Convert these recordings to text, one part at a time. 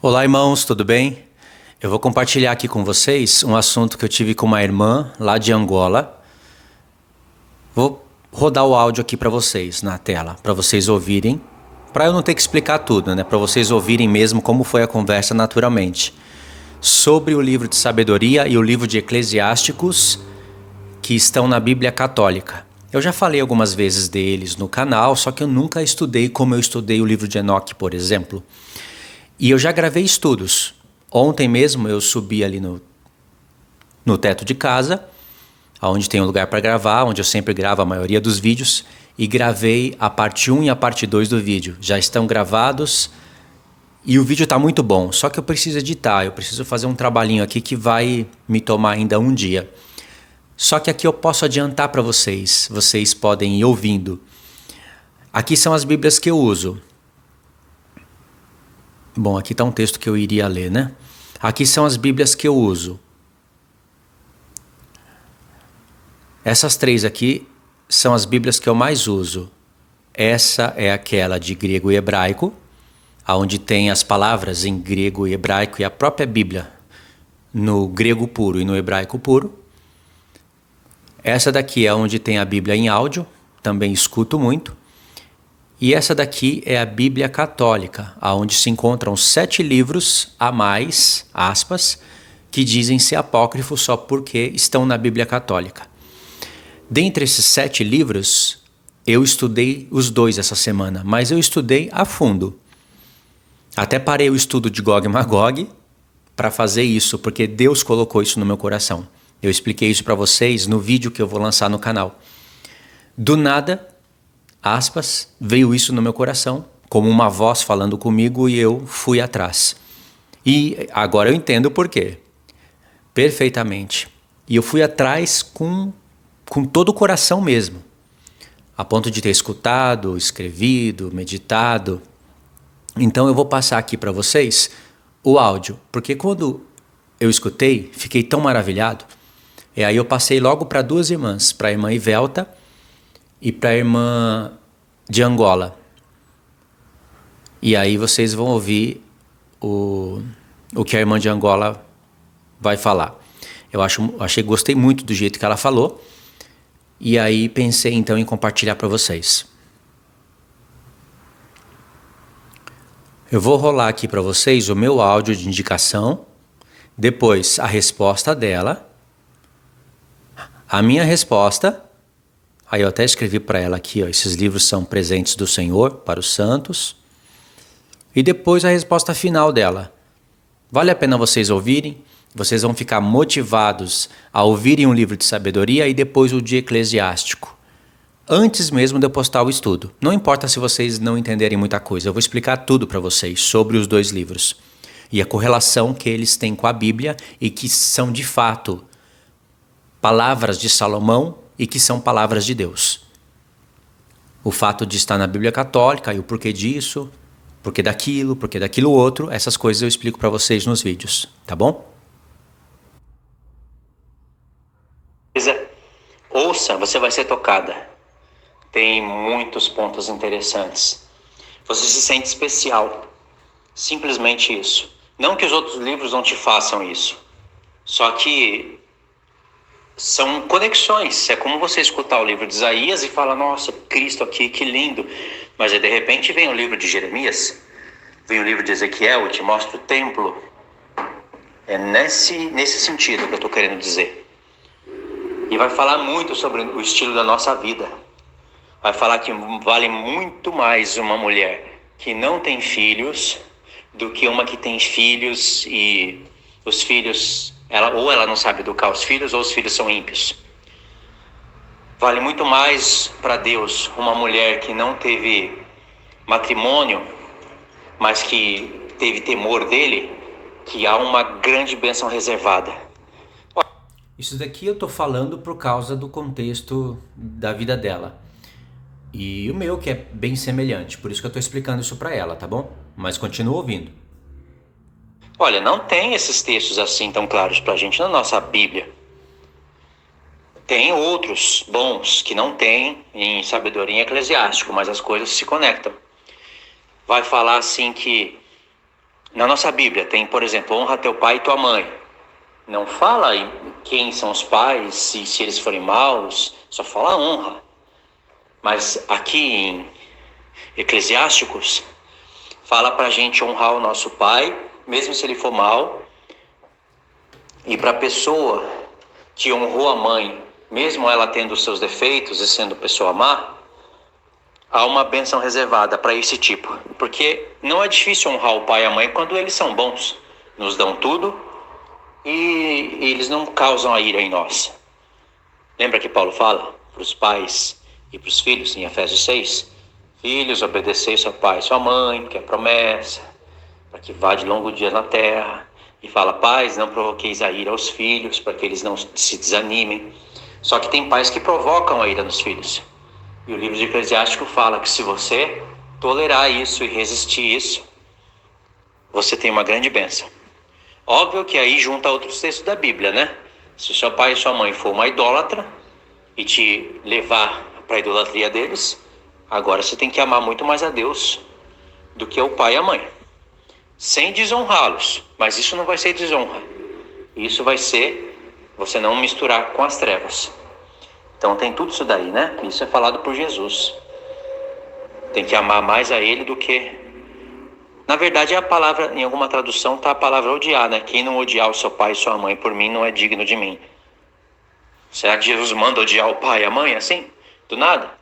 Olá, irmãos, tudo bem? Eu vou compartilhar aqui com vocês um assunto que eu tive com uma irmã lá de Angola. Vou rodar o áudio aqui para vocês na tela, para vocês ouvirem, para eu não ter que explicar tudo, né? Para vocês ouvirem mesmo como foi a conversa naturalmente. Sobre o livro de sabedoria e o livro de Eclesiásticos que estão na Bíblia Católica. Eu já falei algumas vezes deles no canal, só que eu nunca estudei como eu estudei o livro de Enoque, por exemplo. E eu já gravei estudos. Ontem mesmo eu subi ali no teto de casa, onde tem um lugar para gravar, onde eu sempre gravo a maioria dos vídeos, e gravei a parte 1 e a parte 2 do vídeo. Já estão gravados e o vídeo está muito bom, só que eu preciso editar, eu preciso fazer um trabalhinho aqui que vai me tomar ainda um dia. Só que aqui eu posso adiantar para vocês, vocês podem ir ouvindo. Aqui são as Bíblias que eu uso. Bom, aqui está um texto que eu iria ler, né? Aqui são as Bíblias que eu uso. Essas três aqui são as Bíblias que eu mais uso. Essa é aquela de grego e hebraico, onde tem as palavras em grego e hebraico e a própria Bíblia no grego puro e no hebraico puro. Essa daqui é onde tem a Bíblia em áudio, também escuto muito. E essa daqui é a Bíblia Católica, onde se encontram 7 livros a mais, aspas, que dizem ser apócrifos só porque estão na Bíblia Católica. Dentre esses 7 livros, eu estudei os 2 essa semana, mas eu estudei a fundo. Até parei o estudo de Gog e Magog para fazer isso, porque Deus colocou isso no meu coração. Eu expliquei isso para vocês no vídeo que eu vou lançar no canal. Do nada, aspas, veio isso no meu coração, como uma voz falando comigo, e eu fui atrás. E agora eu entendo o porquê. Perfeitamente. E eu fui atrás com todo o coração mesmo. A ponto de ter escutado, escrevido, meditado. Então eu vou passar aqui para vocês o áudio, porque quando eu escutei, fiquei tão maravilhado. E aí eu passei logo para 2 irmãs, para a irmã Ivelta e para a irmã de Angola. E aí vocês vão ouvir o que a irmã de Angola vai falar. Gostei muito do jeito que ela falou. E aí pensei então em compartilhar para vocês. Eu vou rolar aqui para vocês o meu áudio de indicação, depois a resposta dela, a minha resposta. Aí eu até escrevi para ela aqui, ó, esses livros são presentes do Senhor para os santos. E depois a resposta final dela. Vale a pena vocês ouvirem, vocês vão ficar motivados a ouvirem um livro de sabedoria e depois o de eclesiástico. Antes mesmo de eu postar o estudo. Não importa se vocês não entenderem muita coisa, eu vou explicar tudo para vocês sobre os 2 livros. E a correlação que eles têm com a Bíblia e que são de fato palavras de Salomão e que são palavras de Deus. O fato de estar na Bíblia Católica e o porquê disso, porquê daquilo outro, essas coisas eu explico para vocês nos vídeos, tá bom? Ouça, você vai ser tocada. Tem muitos pontos interessantes. Você se sente especial. Simplesmente isso. Não que os outros livros não te façam isso. Só que são conexões. É como você escutar o livro de Isaías e falar, nossa, Cristo aqui, que lindo. Mas aí, de repente vem o livro de Jeremias, vem o livro de Ezequiel e te mostra o templo. É nesse sentido que eu estou querendo dizer. E vai falar muito sobre o estilo da nossa vida. Vai falar que vale muito mais uma mulher que não tem filhos do que uma que tem filhos e os filhos... ela não sabe educar os filhos ou os filhos são ímpios. Vale muito mais para Deus uma mulher que não teve matrimônio, mas que teve temor dele, que há uma grande bênção reservada. Isso daqui eu tô falando por causa do contexto da vida dela. E o meu que é bem semelhante, por isso que eu tô explicando isso para ela, tá bom? Mas continua ouvindo. Olha, não tem esses textos assim tão claros pra gente na nossa Bíblia. Tem outros bons que não tem em sabedoria eclesiástica, mas as coisas se conectam. Vai falar assim que Na nossa Bíblia tem, por exemplo, honra teu pai e tua mãe. Não fala em quem são os pais, se eles forem maus, só fala honra. Mas aqui em Eclesiásticos, fala para a gente honrar o nosso pai, mesmo se ele for mau. E para a pessoa que honrou a mãe, mesmo ela tendo os seus defeitos e sendo pessoa má, há uma bênção reservada para esse tipo. Porque não é difícil honrar o pai e a mãe quando eles são bons. Nos dão tudo e eles não causam a ira em nós. Lembra que Paulo fala para os pais e para os filhos em Efésios 6? Filhos, obedecei seu pai e sua mãe, que é a promessa, para que vá de longo dia na terra. E fala, pais, não provoqueis a ira aos filhos, para que eles não se desanimem. Só que tem pais que provocam a ira nos filhos. E o livro de Eclesiástico fala que se você tolerar isso e resistir isso, você tem uma grande bênção. Óbvio que aí junta outros textos da Bíblia, né? Se seu pai e sua mãe for uma idólatra e te levar para a idolatria deles, agora você tem que amar muito mais a Deus do que o pai e a mãe. Sem desonrá-los, mas isso não vai ser desonra. Isso vai ser você não misturar com as trevas. Então tem tudo isso daí, né? Isso é falado por Jesus. Tem que amar mais a ele do que... Na verdade, a palavra, em alguma tradução, está a palavra odiar, né? Quem não odiar o seu pai e sua mãe por mim não é digno de mim. Será que Jesus manda odiar o pai e a mãe assim? Do nada?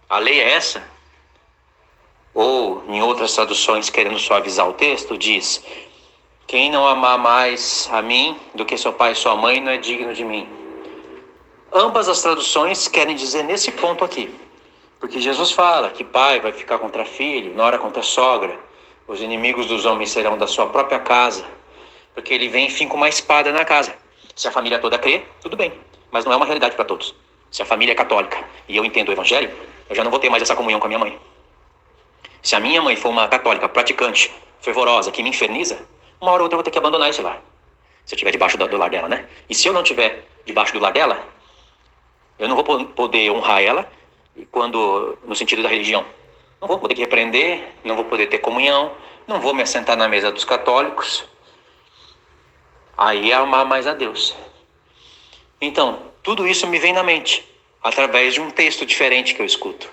A lei é essa? Ou, em outras traduções, querendo suavizar o texto, diz: quem não amar mais a mim do que seu pai e sua mãe não é digno de mim. Ambas as traduções querem dizer nesse ponto aqui. Porque Jesus fala que pai vai ficar contra filho, nora contra sogra. Os inimigos dos homens serão da sua própria casa. Porque ele vem, enfim, com uma espada na casa. Se a família toda crê, tudo bem. Mas não é uma realidade para todos. Se a família é católica e eu entendo o evangelho, eu já não vou ter mais essa comunhão com a minha mãe. Se a minha mãe for uma católica praticante, fervorosa, que me inferniza, uma hora ou outra eu vou ter que abandonar esse lar. Se eu estiver debaixo do lar dela, né? E se eu não estiver debaixo do lar dela, eu não vou poder honrar ela no sentido da religião. Não vou poder repreender, não vou poder ter comunhão, não vou me assentar na mesa dos católicos. Aí é amar mais a Deus. Então, tudo isso me vem na mente, através de um texto diferente que eu escuto.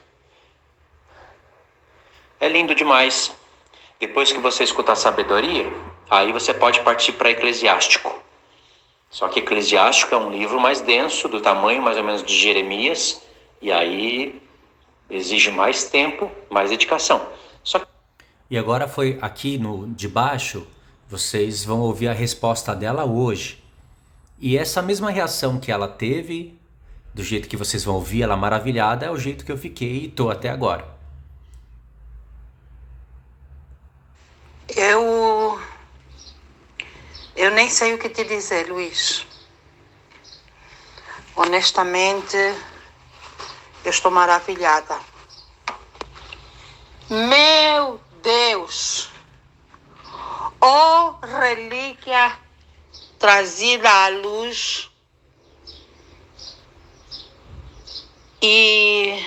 É lindo demais. Depois que você escuta a sabedoria, aí você pode partir para Eclesiástico. Só que Eclesiástico é um livro mais denso, do tamanho mais ou menos de Jeremias, e aí exige mais tempo, mais dedicação. E agora foi aqui no de baixo, vocês vão ouvir a resposta dela hoje. E essa mesma reação que ela teve, do jeito que vocês vão ouvir ela maravilhada, é o jeito que eu fiquei e estou até agora. Eu nem sei o que te dizer, Luiz. Honestamente, eu estou maravilhada. Meu Deus! Oh, relíquia trazida à luz. E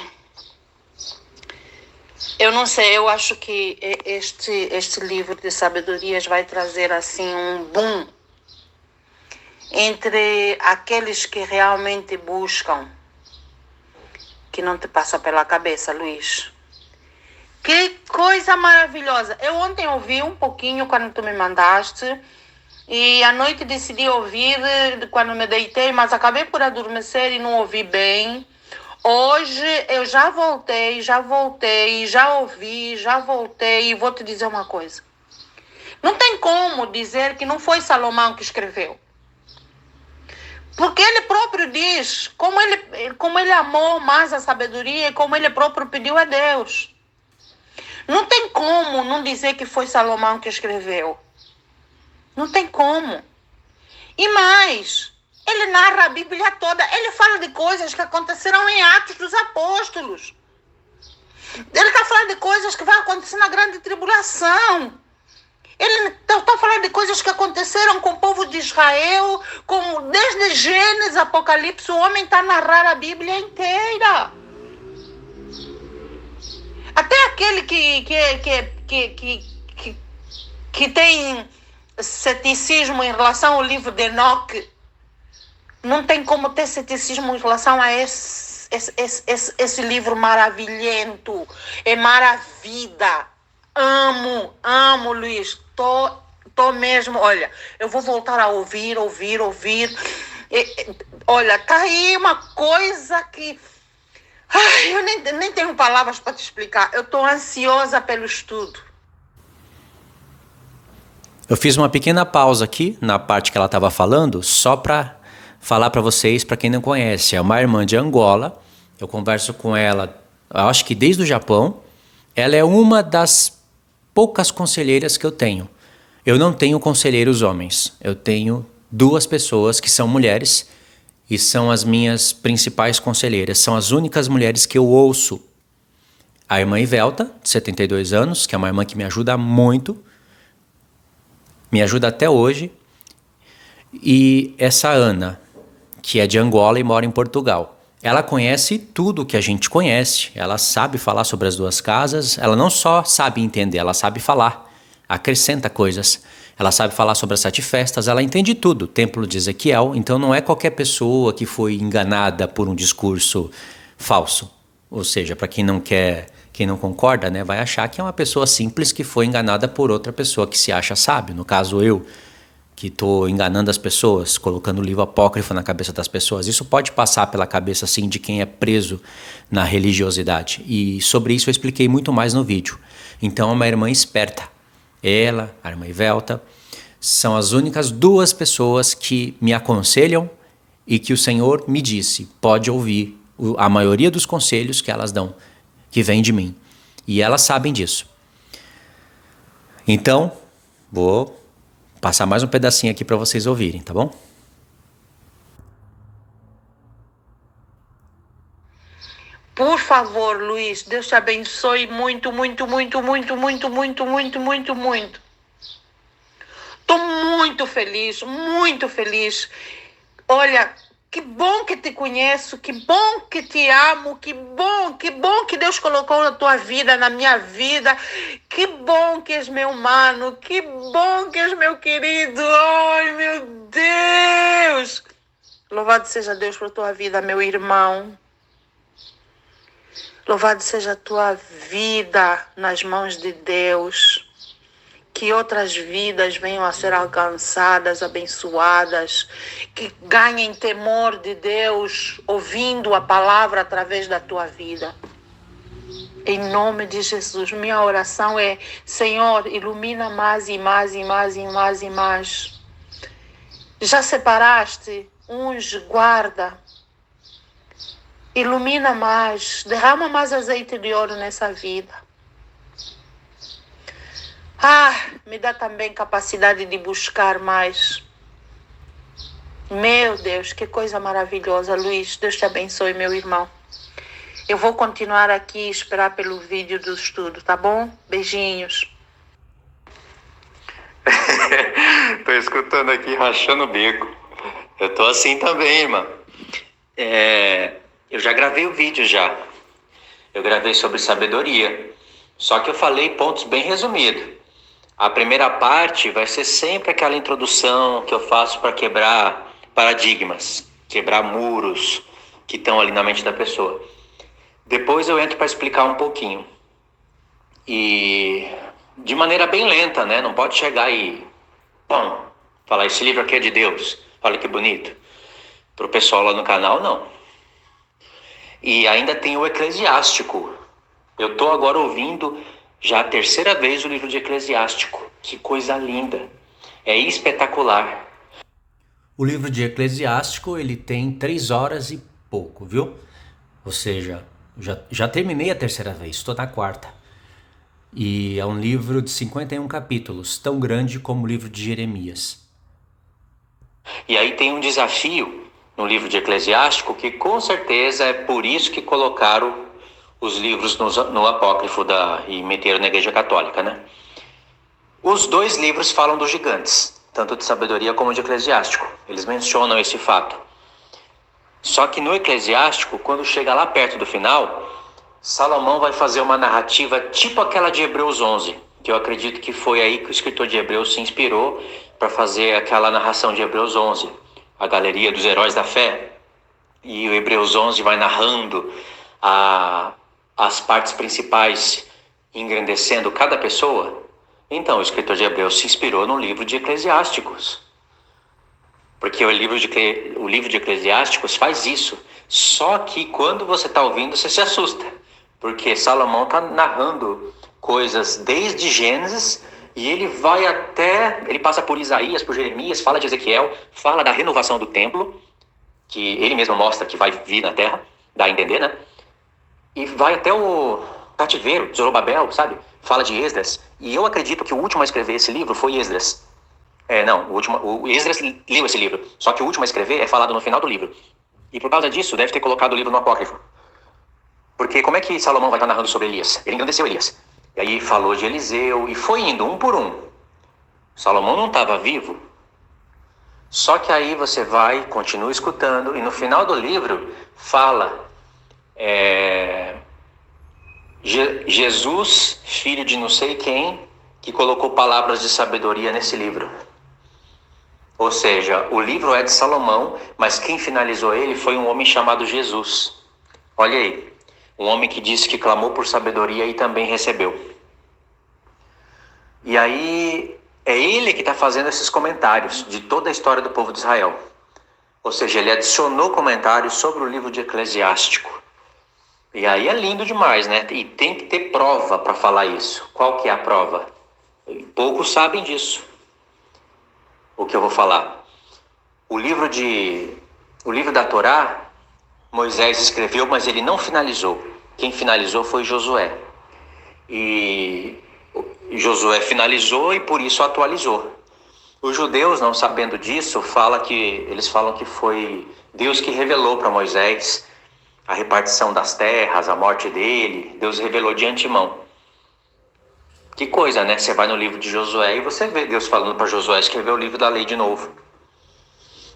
eu não sei, eu acho que este livro de sabedorias vai trazer assim um boom entre aqueles que realmente buscam, que não te passa pela cabeça, Luiz. Que coisa maravilhosa! Eu ontem ouvi um pouquinho quando tu me mandaste e à noite decidi ouvir quando me deitei, mas acabei por adormecer e não ouvi bem. Hoje eu já voltei, já ouvi, já voltei e vou te dizer uma coisa. Não tem como dizer que não foi Salomão que escreveu. Porque ele próprio diz como ele amou mais a sabedoria e como ele próprio pediu a Deus. Não tem como não dizer que foi Salomão que escreveu. Não tem como. E mais... Ele narra a Bíblia toda. Ele fala de coisas que aconteceram em Atos dos Apóstolos. Ele está falando de coisas que vão acontecer na grande tribulação. Ele está falando de coisas que aconteceram com o povo de Israel, desde Gênesis, Apocalipse. O homem está a narrar a Bíblia inteira. Até aquele que que tem ceticismo em relação ao livro de Enoque, não tem como ter ceticismo em relação a esse livro maravilhento. É maravilha. Amo, Luís. Tô mesmo, olha, eu vou voltar a ouvir. Olha, tá aí uma coisa que... Ai, eu nem tenho palavras para te explicar. Eu tô ansiosa pelo estudo. Eu fiz uma pequena pausa aqui na parte que ela estava falando, só para falar para vocês, para quem não conhece. É uma irmã de Angola. Eu converso com ela, acho que desde o Japão. Ela é uma das poucas conselheiras que eu tenho. Eu não tenho conselheiros homens. Eu tenho 2 pessoas que são mulheres e são as minhas principais conselheiras. São as únicas mulheres que eu ouço. A irmã Ivelta, de 72 anos, que é uma irmã que me ajuda muito. Me ajuda até hoje. E essa Ana, que é de Angola e mora em Portugal. Ela conhece tudo que a gente conhece. Ela sabe falar sobre as 2 casas. Ela não só sabe entender, ela sabe falar. Acrescenta coisas. Ela sabe falar sobre as 7 festas. Ela entende tudo. O Templo de Ezequiel. Então não é qualquer pessoa que foi enganada por um discurso falso. Ou seja, para quem não quer, quem não concorda, né, vai achar que é uma pessoa simples que foi enganada por outra pessoa que se acha sábio. No caso, eu, que estou enganando as pessoas, colocando o livro apócrifo na cabeça das pessoas. Isso pode passar pela cabeça, assim, de quem é preso na religiosidade. E sobre isso eu expliquei muito mais no vídeo. Então é uma irmã esperta. Ela, a irmã Ivelta, são as únicas 2 pessoas que me aconselham e que o Senhor me disse, pode ouvir a maioria dos conselhos que elas dão, que vem de mim. E elas sabem disso. Então, vou passar mais um pedacinho aqui para vocês ouvirem, tá bom? Por favor, Luís, Deus te abençoe muito. Estou muito feliz. Olha, que bom que te conheço, que bom que te amo, que bom que Deus colocou na tua vida, na minha vida. Que bom que és meu mano, que bom que és meu querido. Ai, meu Deus! Louvado seja Deus por tua vida, meu irmão. Louvado seja a tua vida nas mãos de Deus. Que outras vidas venham a ser alcançadas, abençoadas. Que ganhem temor de Deus, ouvindo a palavra através da tua vida. Em nome de Jesus, minha oração é: Senhor, ilumina mais e mais. Já separaste, unge, guarda. Ilumina mais, derrama mais azeite de ouro nessa vida. Me dá também capacidade de buscar mais. Meu Deus, que coisa maravilhosa, Luís. Deus te abençoe, meu irmão. Eu vou continuar aqui e esperar pelo vídeo do estudo, tá bom? Beijinhos. Tô escutando aqui, rachando o bico. Eu tô assim também, irmã. Eu já gravei o vídeo já. Eu gravei sobre sabedoria. Só que eu falei pontos bem resumidos. A primeira parte vai ser sempre aquela introdução que eu faço para quebrar paradigmas, quebrar muros que estão ali na mente da pessoa. Depois eu entro para explicar um pouquinho. E de maneira bem lenta, né? Não pode chegar e falar, esse livro aqui é de Deus. Olha que bonito. Pro pessoal lá no canal, não. E ainda tem o Eclesiástico. Eu estou agora ouvindo já a 3ª vez o livro de Eclesiástico. Que coisa linda. É espetacular. O livro de Eclesiástico, ele tem 3 horas e pouco, viu? Ou seja, já terminei a 3ª vez, estou na 4ª. E é um livro de 51 capítulos, tão grande como o livro de Jeremias. E aí tem um desafio no livro de Eclesiástico, que com certeza é por isso que colocaram os livros no apócrifo e meteram na Igreja Católica, né? Os 2 livros falam dos gigantes, tanto de sabedoria como de Eclesiástico. Eles mencionam esse fato. Só que no Eclesiástico, quando chega lá perto do final, Salomão vai fazer uma narrativa tipo aquela de Hebreus 11, que eu acredito que foi aí que o escritor de Hebreus se inspirou para fazer aquela narração de Hebreus 11, a galeria dos heróis da fé. E o Hebreus 11 vai narrando as partes principais, engrandecendo cada pessoa. Então, o escritor de Hebreus se inspirou no livro de Eclesiásticos. Porque o livro de Eclesiásticos faz isso. Só que quando você está ouvindo, você se assusta. Porque Salomão está narrando coisas desde Gênesis e ele passa por Isaías, por Jeremias, fala de Ezequiel, fala da renovação do templo, que ele mesmo mostra que vai vir na terra, dá a entender, né? E vai até o cativeiro, Zorobabel, sabe? Fala de Esdras. E eu acredito que o último a escrever esse livro foi Esdras. O Esdras leu esse livro. Só que o último a escrever é falado no final do livro. E por causa disso, deve ter colocado o livro no apócrifo. Porque como é que Salomão vai estar narrando sobre Elias? Ele engrandeceu Elias. E aí falou de Eliseu e foi indo um por um. Salomão não estava vivo. Só que aí você continua escutando e no final do livro fala Jesus, filho de não sei quem, que colocou palavras de sabedoria nesse livro. Ou seja, o livro é de Salomão, mas quem finalizou ele foi um homem chamado Jesus. Olha aí, um homem que disse que clamou por sabedoria e também recebeu. E aí, é ele que está fazendo esses comentários de toda a história do povo de Israel. Ou seja, ele adicionou comentários sobre o livro de Eclesiástico. E aí é lindo demais, né? E tem que ter prova para falar isso. Qual que é a prova? Poucos sabem disso. O que eu vou falar? O livro da Torá, Moisés escreveu, mas ele não finalizou. Quem finalizou foi Josué. E Josué finalizou e por isso atualizou. Os judeus, não sabendo disso, eles falam que foi Deus que revelou para Moisés a repartição das terras, a morte dele. Deus revelou de antemão. Que coisa, né? Você vai no livro de Josué e você vê Deus falando para Josué escrever o livro da lei de novo.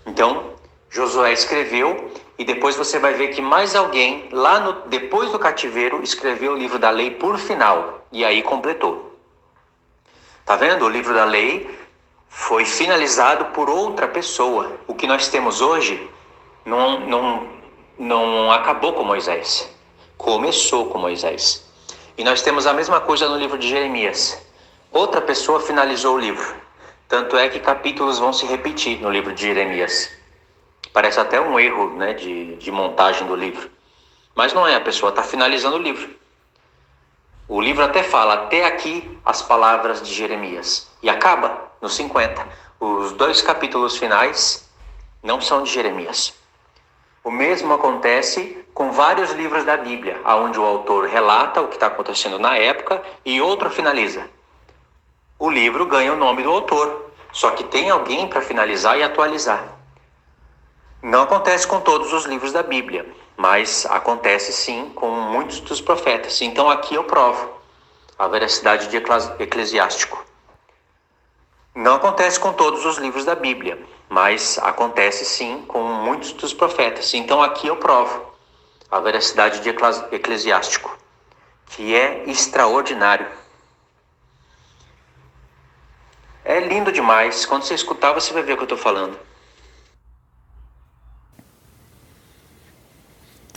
Então, Josué escreveu e depois você vai ver que mais alguém, depois do cativeiro, escreveu o livro da lei por final. E aí completou. Tá vendo? O livro da lei foi finalizado por outra pessoa. O que nós temos hoje não acabou com Moisés. Começou com Moisés. E nós temos a mesma coisa no livro de Jeremias. Outra pessoa finalizou o livro. Tanto é que capítulos vão se repetir no livro de Jeremias. Parece até um erro, né, de montagem do livro. Mas não é, a pessoa está finalizando o livro. O livro até fala, até aqui as palavras de Jeremias. E acaba nos 50. Os 2 capítulos finais não são de Jeremias. O mesmo acontece com vários livros da Bíblia, onde o autor relata o que está acontecendo na época e outro finaliza. O livro ganha o nome do autor, só que tem alguém para finalizar e atualizar. Não acontece com todos os livros da Bíblia, mas acontece sim com muitos dos profetas. Então aqui eu provo a veracidade de Eclesiástico. Não acontece com todos os livros da Bíblia, mas acontece sim com muitos dos profetas. Então aqui eu provo a veracidade de Eclesiástico, que é extraordinário. É lindo demais. Quando você escutar, você vai ver o que eu estou falando.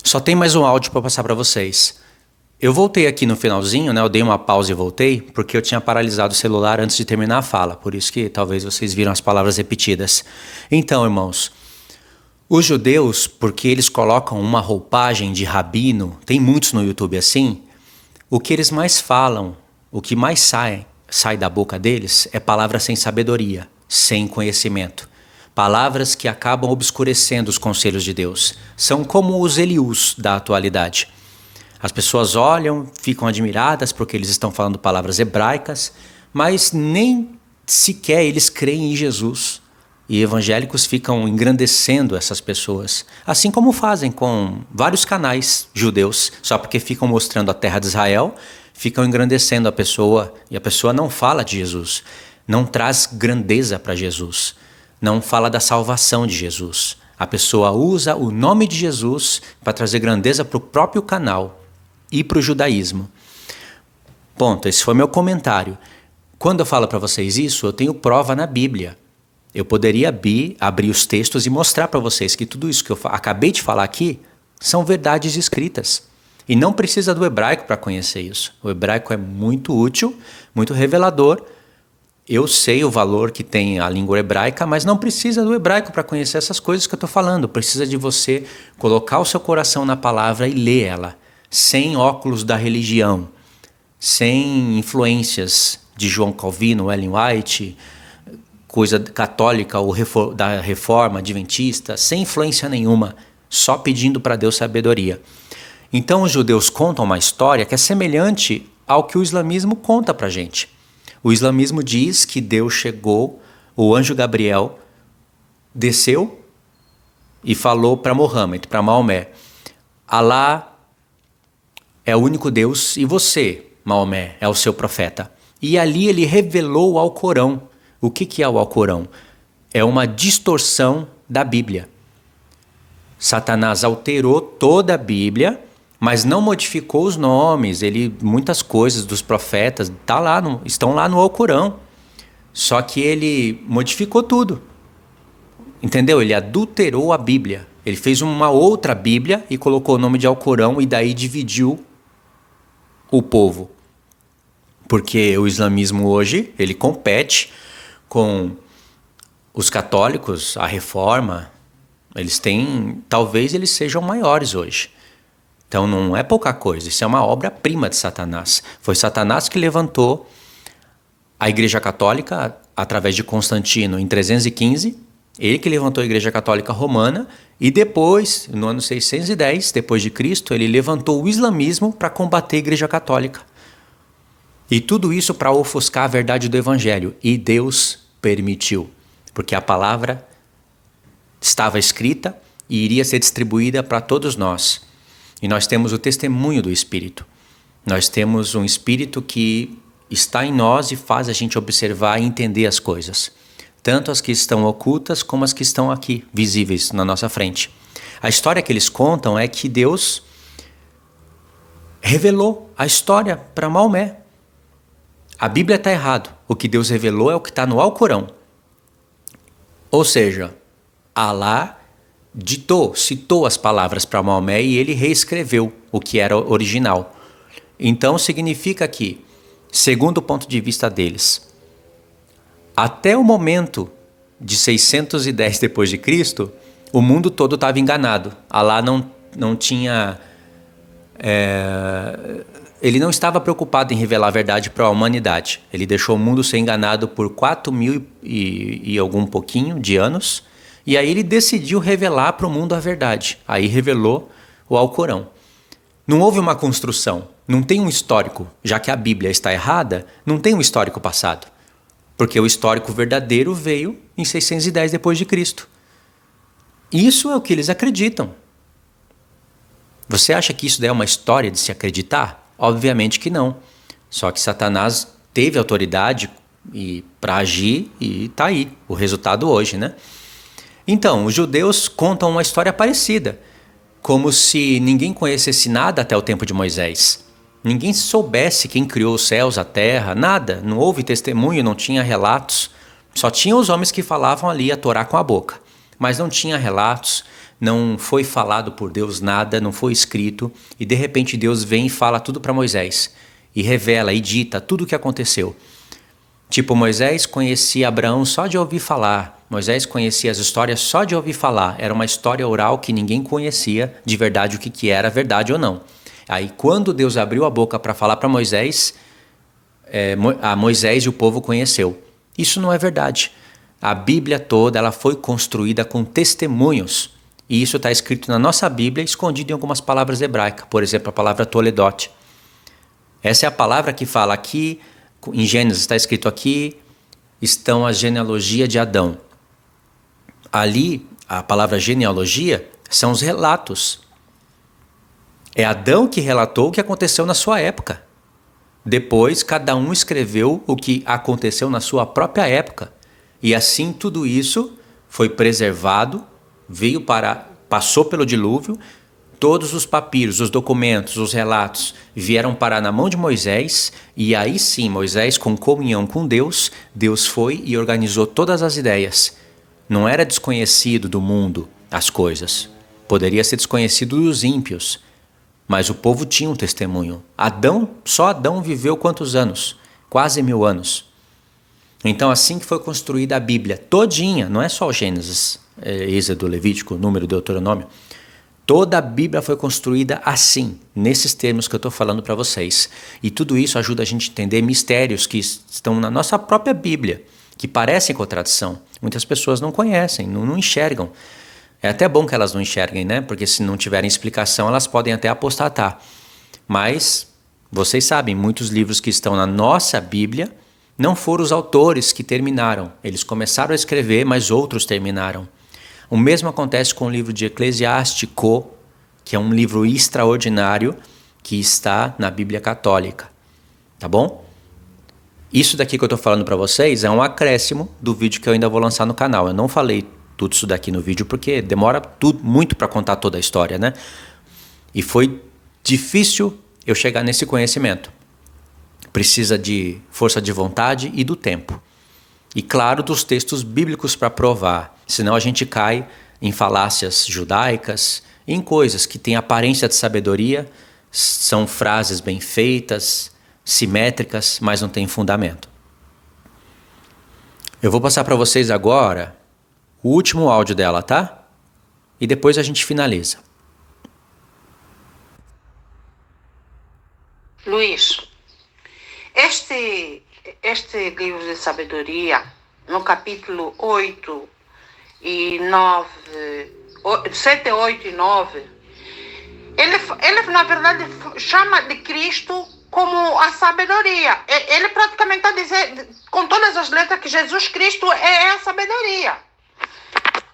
Só tem mais um áudio para passar para vocês. Eu voltei aqui no finalzinho, né? Eu dei uma pausa e voltei, porque eu tinha paralisado o celular antes de terminar a fala. Por isso que talvez vocês viram as palavras repetidas. Então, irmãos, os judeus, porque eles colocam uma roupagem de rabino, tem muitos no YouTube assim, o que eles mais falam, o que mais sai da boca deles é palavras sem sabedoria, sem conhecimento. Palavras que acabam obscurecendo os conselhos de Deus. São como os Eliús da atualidade. As pessoas olham, ficam admiradas porque eles estão falando palavras hebraicas, mas nem sequer eles creem em Jesus. E evangélicos ficam engrandecendo essas pessoas, assim como fazem com vários canais judeus, só porque ficam mostrando a terra de Israel, ficam engrandecendo a pessoa, e a pessoa não fala de Jesus, não traz grandeza para Jesus, não fala da salvação de Jesus. A pessoa usa o nome de Jesus para trazer grandeza para o próprio canal e para o judaísmo. Ponto, esse foi meu comentário. Quando eu falo para vocês isso, eu tenho prova na Bíblia. Eu poderia abrir os textos e mostrar para vocês que tudo isso que eu acabei de falar aqui são verdades escritas. E não precisa do hebraico para conhecer isso. O hebraico é muito útil, muito revelador. Eu sei o valor que tem a língua hebraica, mas não precisa do hebraico para conhecer essas coisas que eu estou falando. Precisa de você colocar o seu coração na palavra e ler ela, sem óculos da religião, sem influências de João Calvino, Ellen White, coisa católica ou da reforma adventista, sem influência nenhuma, só pedindo para Deus sabedoria. Então os judeus contam uma história que é semelhante ao que o islamismo conta para a gente. O islamismo diz que Deus chegou, o anjo Gabriel desceu e falou para Mohammed, para Maomé: Alá é o único Deus e você, Maomé, é o seu profeta. E ali ele revelou o Alcorão. O que é o Alcorão? É uma distorção da Bíblia. Satanás alterou toda a Bíblia, mas não modificou os nomes. Muitas coisas dos profetas estão lá no Alcorão. Só que ele modificou tudo. Entendeu? Ele adulterou a Bíblia. Ele fez uma outra Bíblia e colocou o nome de Alcorão e daí dividiu o povo. Porque o islamismo hoje, ele compete com os católicos, a reforma. Talvez eles sejam maiores hoje. Então não é pouca coisa, isso é uma obra-prima de Satanás. Foi Satanás que levantou a Igreja Católica através de Constantino em 315, ele que levantou a Igreja Católica Romana, e depois, no ano 610, depois de Cristo, ele levantou o islamismo para combater a Igreja Católica. E tudo isso para ofuscar a verdade do Evangelho. E Deus permitiu, porque a palavra estava escrita e iria ser distribuída para todos nós. E nós temos o testemunho do Espírito. Nós temos um Espírito que está em nós e faz a gente observar e entender as coisas. Tanto as que estão ocultas como as que estão aqui, visíveis na nossa frente. A história que eles contam é que Deus revelou a história para Maomé. A Bíblia está errado. O que Deus revelou é o que está no Alcorão. Ou seja, Alá citou as palavras para Maomé e ele reescreveu o que era original. Então significa que, segundo o ponto de vista deles, até o momento de 610 depois de Cristo, o mundo todo estava enganado. Alá não tinha... ele não estava preocupado em revelar a verdade para a humanidade. Ele deixou o mundo ser enganado por 4.000 e algum pouquinho de anos. E aí ele decidiu revelar para o mundo a verdade. Aí revelou o Alcorão. Não houve uma construção, não tem um histórico. Já que a Bíblia está errada, não tem um histórico passado. Porque o histórico verdadeiro veio em 610 depois de Cristo. Isso é o que eles acreditam. Você acha que isso daí é uma história de se acreditar? Obviamente que não. Só que Satanás teve autoridade para agir e está aí o resultado hoje, né? Então, os judeus contam uma história parecida, como se ninguém conhecesse nada até o tempo de Moisés. Ninguém soubesse quem criou os céus, a terra, nada. Não houve testemunho, não tinha relatos. Só tinha os homens que falavam ali a Torá com a boca. Mas não tinha relatos, não foi falado por Deus nada, não foi escrito. E de repente Deus vem e fala tudo para Moisés. E revela e dita tudo o que aconteceu. Tipo, Moisés conhecia Abraão só de ouvir falar. Moisés conhecia as histórias só de ouvir falar. Era uma história oral que ninguém conhecia de verdade o que era verdade ou não. Aí quando Deus abriu a boca para falar para Moisés, a Moisés e o povo conheceu. Isso não é verdade. A Bíblia toda ela foi construída com testemunhos. E isso está escrito na nossa Bíblia, escondido em algumas palavras hebraicas. Por exemplo, a palavra Toledot. Essa é a palavra que fala aqui, em Gênesis está escrito aqui, estão a genealogia de Adão. Ali, a palavra genealogia são os relatos. É Adão que relatou o que aconteceu na sua época. Depois, cada um escreveu o que aconteceu na sua própria época. E assim, tudo isso foi preservado, passou pelo dilúvio, Todos os papiros, os documentos, os relatos vieram parar na mão de Moisés, e aí sim, Moisés, com comunhão com Deus, Deus foi e organizou todas as ideias. Não era desconhecido do mundo as coisas. Poderia ser desconhecido dos ímpios, mas o povo tinha um testemunho. Só Adão viveu quantos anos? Quase 1000 anos. Então assim que foi construída a Bíblia todinha, não é só o Gênesis, Êxodo, Levítico, Número, Deuteronômio. Toda a Bíblia foi construída assim, nesses termos que eu estou falando para vocês. E tudo isso ajuda a gente a entender mistérios que estão na nossa própria Bíblia, que parecem contradição. Muitas pessoas não conhecem, não enxergam. É até bom que elas não enxerguem, né? Porque se não tiverem explicação, elas podem até apostatar. Mas, vocês sabem, muitos livros que estão na nossa Bíblia não foram os autores que terminaram. Eles começaram a escrever, mas outros terminaram. O mesmo acontece com o livro de Eclesiástico, que é um livro extraordinário que está na Bíblia Católica. Tá bom? Isso daqui que eu estou falando para vocês é um acréscimo do vídeo que eu ainda vou lançar no canal. Eu não falei tudo isso daqui no vídeo porque demora muito para contar toda a história, né? E foi difícil eu chegar nesse conhecimento. Precisa de força de vontade e do tempo. E claro, dos textos bíblicos para provar. Senão a gente cai em falácias judaicas, em coisas que têm aparência de sabedoria, são frases bem feitas, simétricas, mas não têm fundamento. Eu vou passar para vocês agora o último áudio dela, tá? E depois a gente finaliza. Luiz, este livro de sabedoria, no capítulo 8 e 9, 7, 8 e 9, ele na verdade chama de Cristo como a sabedoria. Ele praticamente está dizendo, com todas as letras, que Jesus Cristo é a sabedoria.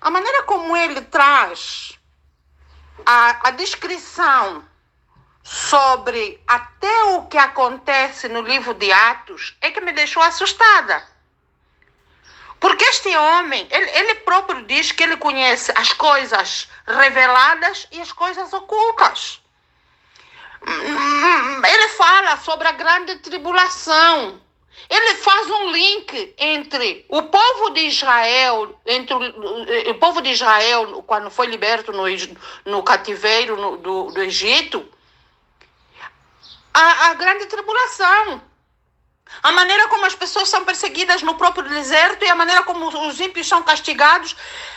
A maneira como ele traz a descrição sobre até o que acontece no livro de Atos é que me deixou assustada. Porque este homem, ele próprio diz que ele conhece as coisas reveladas e as coisas ocultas. Ele fala sobre a grande tribulação. Ele faz um link entre o povo de Israel, quando foi liberto no cativeiro do Egito, a grande tribulação. A maneira como as pessoas são perseguidas no próprio deserto e a maneira como os ímpios são castigados.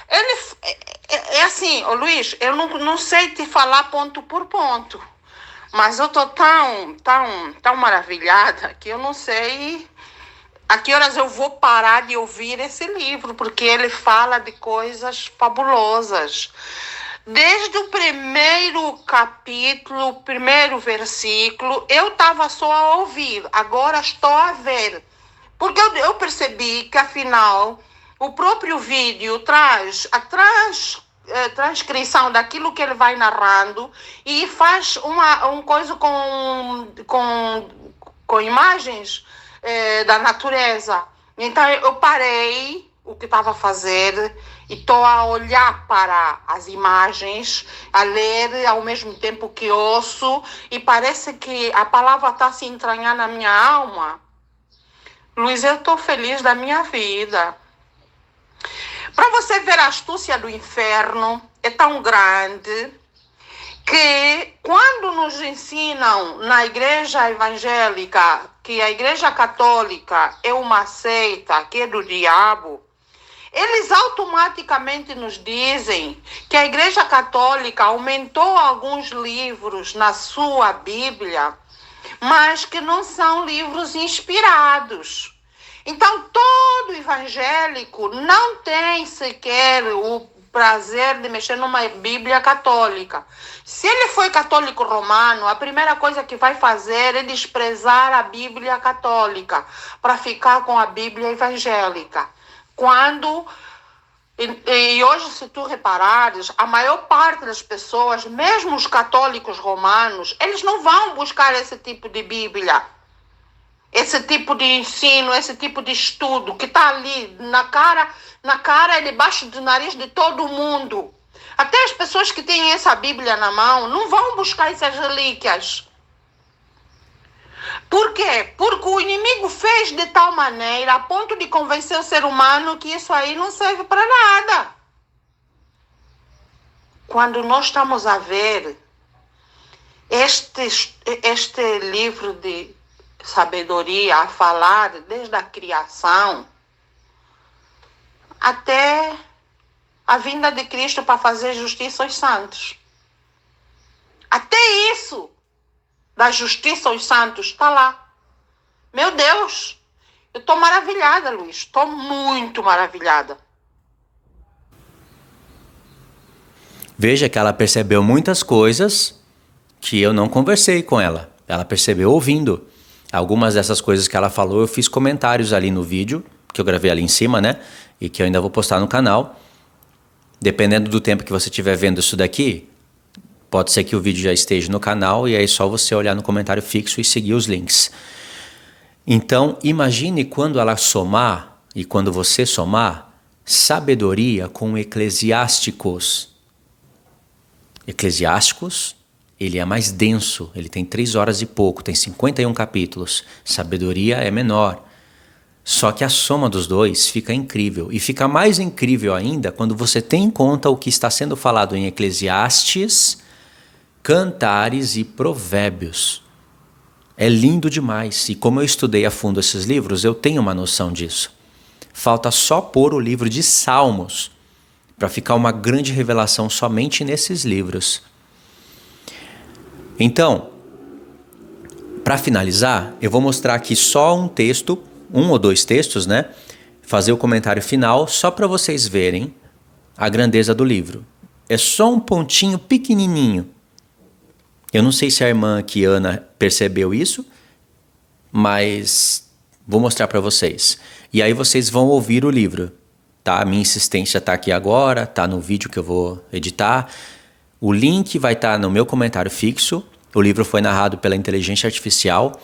É assim, Luiz, eu não sei te falar ponto por ponto, mas eu estou tão maravilhada que eu não sei a que horas eu vou parar de ouvir esse livro, porque ele fala de coisas fabulosas. Desde o primeiro capítulo, o primeiro versículo, eu estava só a ouvir, agora estou a ver. Porque eu percebi que, afinal, o próprio vídeo traz a transcrição daquilo que ele vai narrando e faz uma coisa com imagens da natureza. Então, eu parei o que estava a fazer e estou a olhar para as imagens, a ler ao mesmo tempo que ouço, e parece que a palavra está se entranhando na minha alma. Luiz, eu estou feliz da minha vida. Para você ver, a astúcia do inferno é tão grande que quando nos ensinam na igreja evangélica que a igreja católica é uma seita, que é do diabo, eles automaticamente nos dizem que a Igreja Católica aumentou alguns livros na sua Bíblia, mas que não são livros inspirados. Então, todo evangélico não tem sequer o prazer de mexer numa Bíblia católica. Se ele foi católico romano, a primeira coisa que vai fazer é desprezar a Bíblia católica para ficar com a Bíblia evangélica. E hoje, se tu reparares, a maior parte das pessoas, mesmo os católicos romanos, eles não vão buscar esse tipo de Bíblia, esse tipo de ensino, esse tipo de estudo que está ali na cara e debaixo do nariz de todo mundo. Até as pessoas que têm essa Bíblia na mão não vão buscar essas relíquias. Por quê? Porque o inimigo fez de tal maneira a ponto de convencer o ser humano que isso aí não serve para nada. Quando nós estamos a ver este livro de sabedoria a falar desde a criação até a vinda de Cristo para fazer justiça aos santos. Até isso da justiça aos santos está lá. Meu Deus, eu estou maravilhada, Luiz. Estou muito maravilhada. Veja que ela percebeu muitas coisas que eu não conversei com ela. Ela percebeu ouvindo. Algumas dessas coisas que ela falou, eu fiz comentários ali no vídeo, que eu gravei ali em cima, né? E que eu ainda vou postar no canal. Dependendo do tempo que você estiver vendo isso daqui, pode ser que o vídeo já esteja no canal e aí é só você olhar no comentário fixo e seguir os links. Então, imagine quando ela somar, e quando você somar, sabedoria com Eclesiásticos. Eclesiásticos, ele é mais denso, ele tem 3 horas e pouco, tem 51 capítulos. Sabedoria é menor. Só que a soma dos dois fica incrível. E fica mais incrível ainda quando você tem em conta o que está sendo falado em Eclesiastes, Cantares e Provérbios. É lindo demais. E como eu estudei a fundo esses livros, eu tenho uma noção disso. Falta só pôr o livro de Salmos para ficar uma grande revelação somente nesses livros. Então, para finalizar, eu vou mostrar aqui só um texto, 1 ou 2 textos, né? Fazer o comentário final só para vocês verem a grandeza do livro. É só um pontinho pequenininho. Eu não sei se a irmã aqui, Ana, percebeu isso, mas vou mostrar para vocês. E aí vocês vão ouvir o livro, tá? A minha insistência está aqui agora, está no vídeo que eu vou editar. O link vai estar no meu comentário fixo. O livro foi narrado pela inteligência artificial.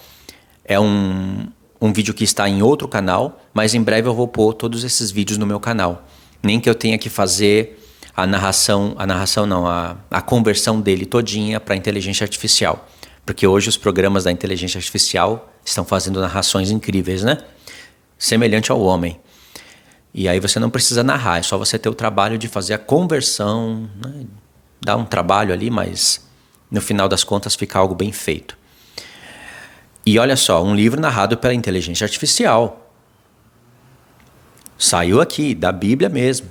É um vídeo que está em outro canal, mas em breve eu vou pôr todos esses vídeos no meu canal. Nem que eu tenha que fazer a conversão dele todinha para a inteligência artificial. Porque hoje os programas da inteligência artificial estão fazendo narrações incríveis, né? Semelhante ao homem. E aí você não precisa narrar, é só você ter o trabalho de fazer a conversão, né? Dá um trabalho ali, mas no final das contas fica algo bem feito. E olha só, um livro narrado pela inteligência artificial. Saiu aqui, da Bíblia mesmo.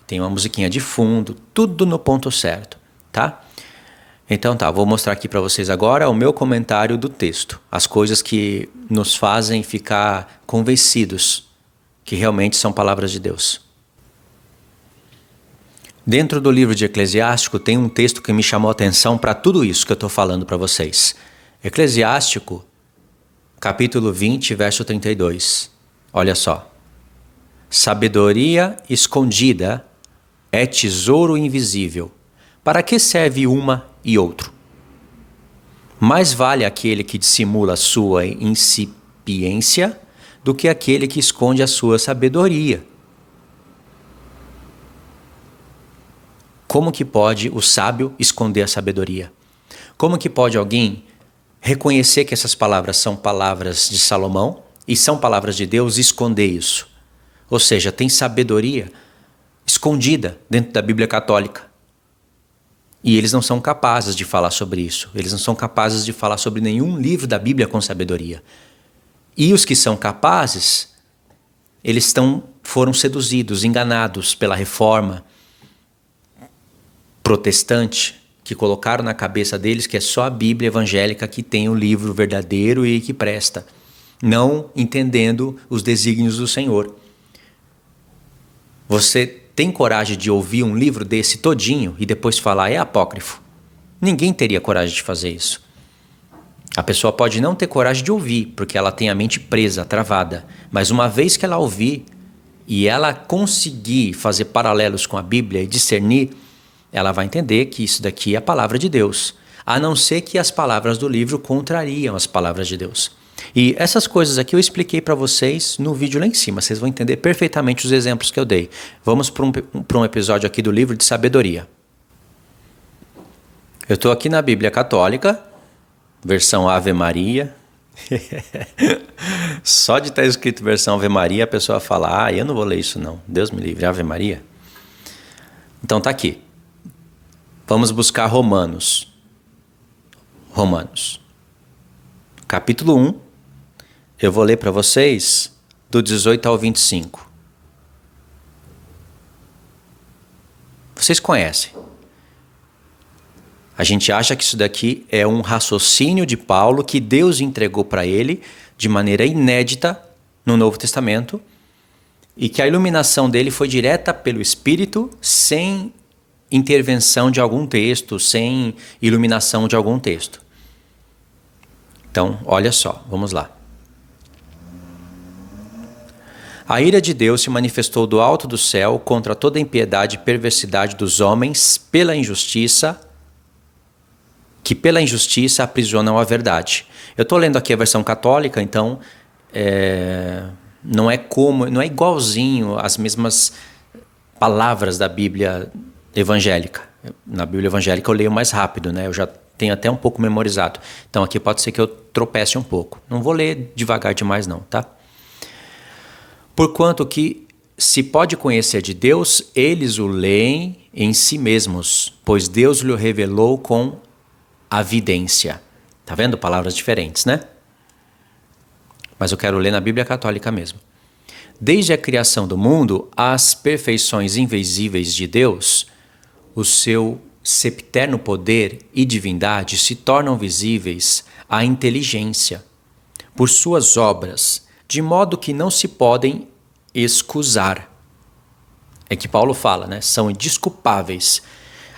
Tem uma musiquinha de fundo, tudo no ponto certo, tá? Então tá, vou mostrar aqui para vocês agora o meu comentário do texto. As coisas que nos fazem ficar convencidos que realmente são palavras de Deus. Dentro do livro de Eclesiástico tem um texto que me chamou a atenção para tudo isso que eu estou falando para vocês. Eclesiástico, capítulo 20, verso 32. Olha só. Sabedoria escondida é tesouro invisível. Para que serve uma e outro? Mais vale aquele que dissimula sua incipiência do que aquele que esconde a sua sabedoria. Como que pode o sábio esconder a sabedoria? Como que pode alguém reconhecer que essas palavras são palavras de Salomão e são palavras de Deus e esconder isso? Ou seja, tem sabedoria escondida dentro da Bíblia Católica. E eles não são capazes de falar sobre isso. Eles não são capazes de falar sobre nenhum livro da Bíblia com sabedoria. E os que são capazes, eles foram seduzidos, enganados pela reforma protestante, que colocaram na cabeça deles que é só a Bíblia evangélica que tem o livro verdadeiro e que presta, não entendendo os desígnios do Senhor. Você tem coragem de ouvir um livro desse todinho e depois falar é apócrifo? Ninguém teria coragem de fazer isso. A pessoa pode não ter coragem de ouvir, porque ela tem a mente presa, travada, mas uma vez que ela ouvir e ela conseguir fazer paralelos com a Bíblia e discernir, ela vai entender que isso daqui é a palavra de Deus, a não ser que as palavras do livro contrariam as palavras de Deus. E essas coisas aqui eu expliquei para vocês no vídeo lá em cima, vocês vão entender perfeitamente os exemplos que eu dei. Vamos para um episódio aqui do livro de sabedoria. Eu estou aqui na Bíblia Católica, versão Ave Maria. Só de estar escrito versão Ave Maria, a pessoa fala, eu não vou ler isso não. Deus me livre, Ave Maria. Então tá aqui. Vamos buscar Romanos. Capítulo 1. Eu vou ler para vocês do 18 ao 25. Vocês conhecem. A gente acha que isso daqui é um raciocínio de Paulo que Deus entregou para ele de maneira inédita no Novo Testamento e que a iluminação dele foi direta pelo Espírito, sem intervenção de algum texto, sem iluminação de algum texto. Então, olha só, vamos lá. A ira de Deus se manifestou do alto do céu contra toda a impiedade e perversidade dos homens pela injustiça, que pela injustiça aprisionam a verdade. Eu estou lendo aqui a versão católica, então não é igualzinho as mesmas palavras da Bíblia evangélica. Na Bíblia evangélica eu leio mais rápido, né? Eu já tenho até um pouco memorizado. Então aqui pode ser que eu tropece um pouco. Não vou ler devagar demais não, tá? Porquanto que se pode conhecer de Deus, eles o leem em si mesmos, pois Deus lhe revelou com a vidência. Tá vendo? Palavras diferentes, né? Mas eu quero ler na Bíblia Católica mesmo. Desde a criação do mundo, as perfeições invisíveis de Deus, o seu sempiterno poder e divindade se tornam visíveis à inteligência por suas obras, de modo que não se podem excusar. É que Paulo fala, né? São indesculpáveis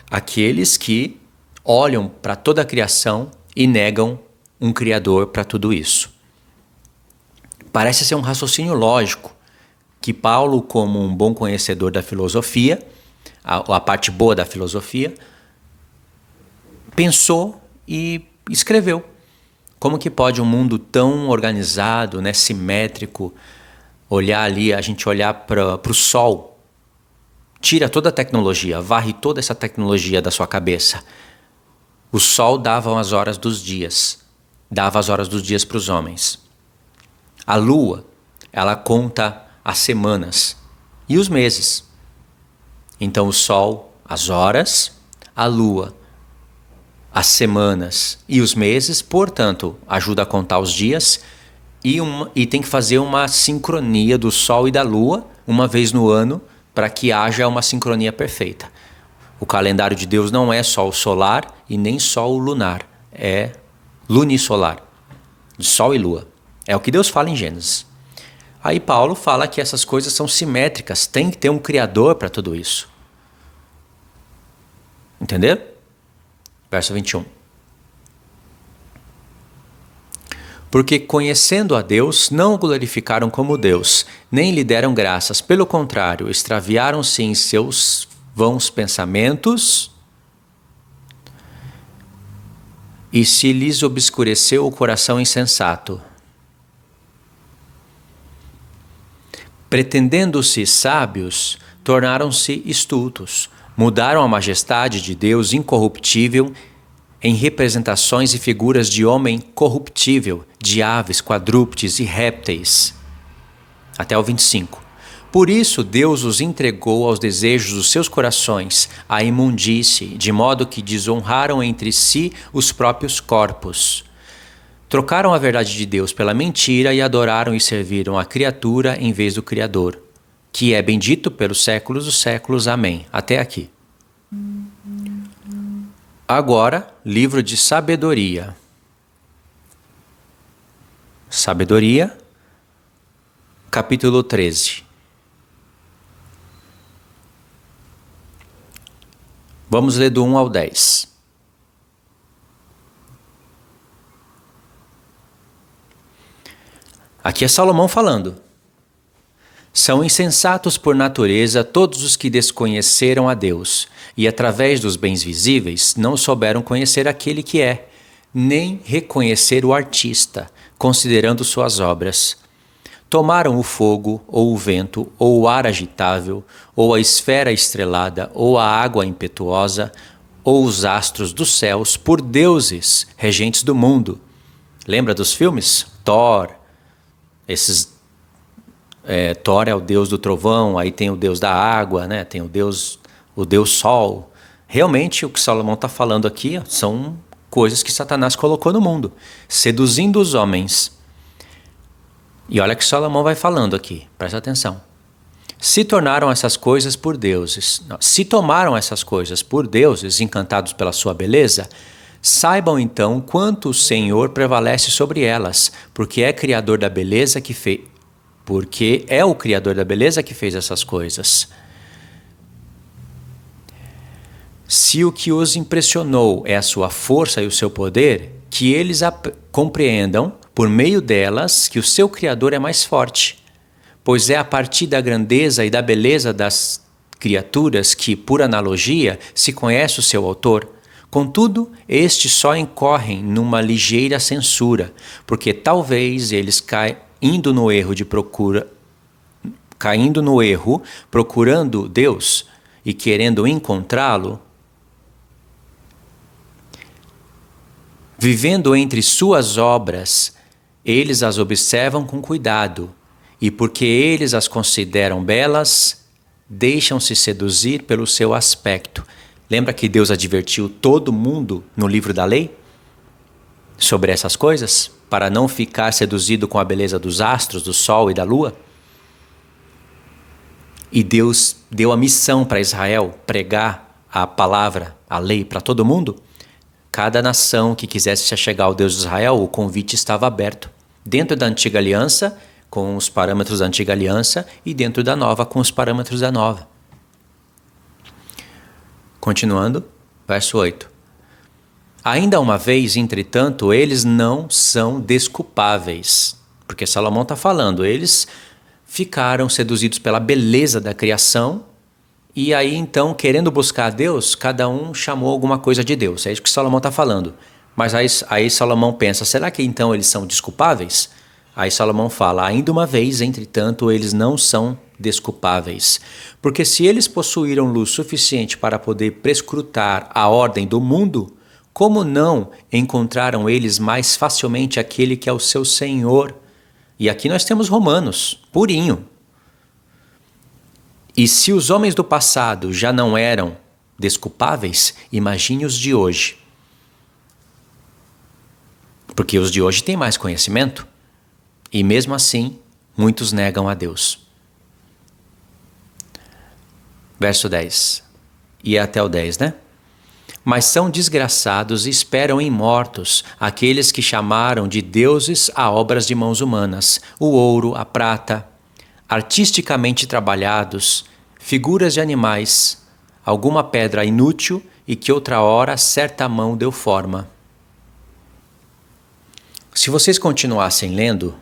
aqueles que olham para toda a criação e negam um Criador para tudo isso. Parece ser um raciocínio lógico que Paulo, como um bom conhecedor da filosofia, a parte boa da filosofia, pensou e escreveu. Como que pode um mundo tão organizado, né, simétrico, olhar ali, a gente olhar para o sol, tira toda a tecnologia, varre toda essa tecnologia da sua cabeça. O sol dava as horas dos dias para os homens. A lua, ela conta as semanas e os meses. Então o sol, as horas, a lua, as semanas e os meses, portanto, ajuda a contar os dias e tem que fazer uma sincronia do sol e da lua uma vez no ano para que haja uma sincronia perfeita. O calendário de Deus não é só o solar e nem só o lunar, é lunisolar, de sol e lua. É o que Deus fala em Gênesis. Aí Paulo fala que essas coisas são simétricas, tem que ter um criador para tudo isso. Entendeu? Verso 21. Porque conhecendo a Deus, não o glorificaram como Deus, nem lhe deram graças. Pelo contrário, extraviaram-se em seus vãos pensamentos e se lhes obscureceu o coração insensato. Pretendendo-se sábios, tornaram-se estultos. Mudaram a majestade de Deus incorruptível em representações e figuras de homem corruptível, de aves, quadrúpedes e répteis. Até o 25. Por isso Deus os entregou aos desejos dos seus corações, à imundície, de modo que desonraram entre si os próprios corpos. Trocaram a verdade de Deus pela mentira e adoraram e serviram a criatura em vez do Criador, que é bendito pelos séculos dos séculos. Amém. Até aqui. Agora, livro de sabedoria. Sabedoria, capítulo 13. Vamos ler do 1 ao 10. Aqui é Salomão falando. São insensatos por natureza todos os que desconheceram a Deus, e através dos bens visíveis não souberam conhecer aquele que é, nem reconhecer o artista, considerando suas obras. Tomaram o fogo, ou o vento, ou o ar agitável, ou a esfera estrelada, ou a água impetuosa, ou os astros dos céus por deuses, regentes do mundo. Lembra dos filmes? Thor. Thor é o deus do trovão, aí tem o deus da água, né? Tem o deus sol. Realmente o que Salomão está falando aqui são coisas que Satanás colocou no mundo, seduzindo os homens. E olha que Salomão vai falando aqui, presta atenção. Se tomaram essas coisas por deuses, encantados pela sua beleza, saibam então quanto o Senhor prevalece sobre elas, porque é o Criador da beleza que fez essas coisas. Se o que os impressionou é a sua força e o seu poder, que eles compreendam, por meio delas, que o seu Criador é mais forte. Pois é a partir da grandeza e da beleza das criaturas que, por analogia, se conhece o seu autor. Contudo, estes só incorrem numa ligeira censura, porque talvez eles caindo no erro procurando Deus e querendo encontrá-lo, vivendo entre suas obras, eles as observam com cuidado, e porque eles as consideram belas, deixam-se seduzir pelo seu aspecto. Lembra que Deus advertiu todo mundo no livro da lei sobre essas coisas? Para não ficar seduzido com a beleza dos astros, do sol e da lua? E Deus deu a missão para Israel pregar a palavra, a lei para todo mundo. Cada nação que quisesse se achegar ao Deus de Israel, o convite estava aberto. Dentro da antiga aliança, com os parâmetros da antiga aliança, e dentro da nova, com os parâmetros da nova. Continuando, verso 8. Ainda uma vez, entretanto, eles não são desculpáveis. Porque Salomão está falando, eles ficaram seduzidos pela beleza da criação, e aí então, querendo buscar a Deus, cada um chamou alguma coisa de Deus. É isso que Salomão está falando. Mas aí Salomão pensa, será que então eles são desculpáveis? Aí Salomão fala, ainda uma vez, entretanto, eles não são desculpáveis. Porque se eles possuíram luz suficiente para poder prescrutar a ordem do mundo, como não encontraram eles mais facilmente aquele que é o seu Senhor? E aqui nós temos Romanos, purinho. E se os homens do passado já não eram desculpáveis, imagine os de hoje. Porque os de hoje têm mais conhecimento. E mesmo assim, muitos negam a Deus. Verso 10. E até o 10, né? Mas são desgraçados e esperam em mortos aqueles que chamaram de deuses a obras de mãos humanas, o ouro, a prata, artisticamente trabalhados, figuras de animais, alguma pedra inútil e que outra hora certa mão deu forma. Se vocês continuassem lendo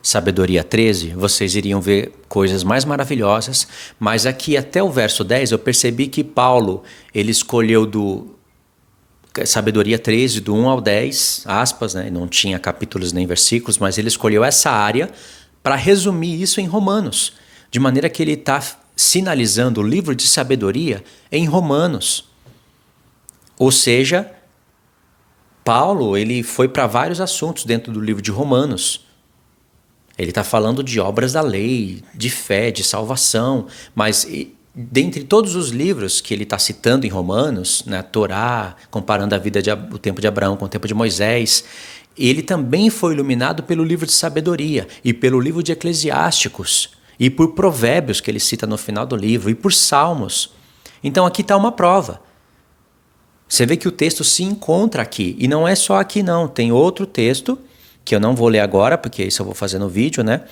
Sabedoria 13, vocês iriam ver coisas mais maravilhosas, mas aqui até o verso 10 eu percebi que Paulo, ele escolheu do Sabedoria 13, do 1 ao 10, aspas, né? Não tinha capítulos nem versículos, mas ele escolheu essa área para resumir isso em Romanos, de maneira que ele está sinalizando o livro de sabedoria em Romanos. Ou seja, Paulo ele foi para vários assuntos dentro do livro de Romanos. Ele está falando de obras da lei, de fé, de salvação, mas dentre todos os livros que ele está citando em Romanos, né, Torá, comparando a vida o tempo de Abraão com o tempo de Moisés, ele também foi iluminado pelo livro de sabedoria e pelo livro de Eclesiásticos e por Provérbios que ele cita no final do livro e por Salmos. Então aqui está uma prova. Você vê que o texto se encontra aqui e não é só aqui não, tem outro texto que eu não vou ler agora porque isso eu vou fazer no vídeo, né?